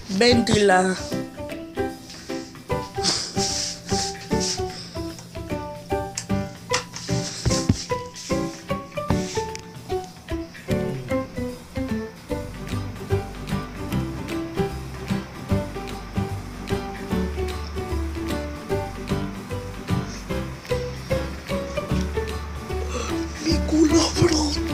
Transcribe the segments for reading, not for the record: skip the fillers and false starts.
ventila. Mi culo brota.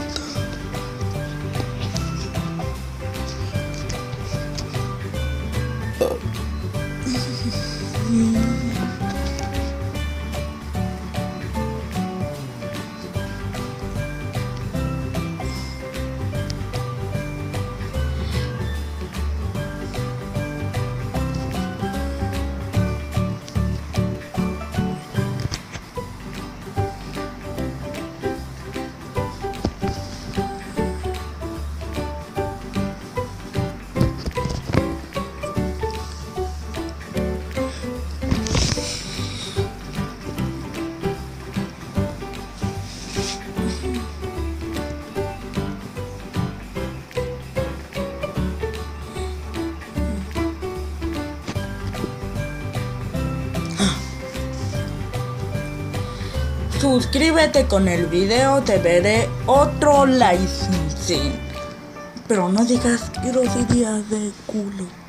Suscríbete con el video, te veré otro licensing. Pero no digas groserías de culo.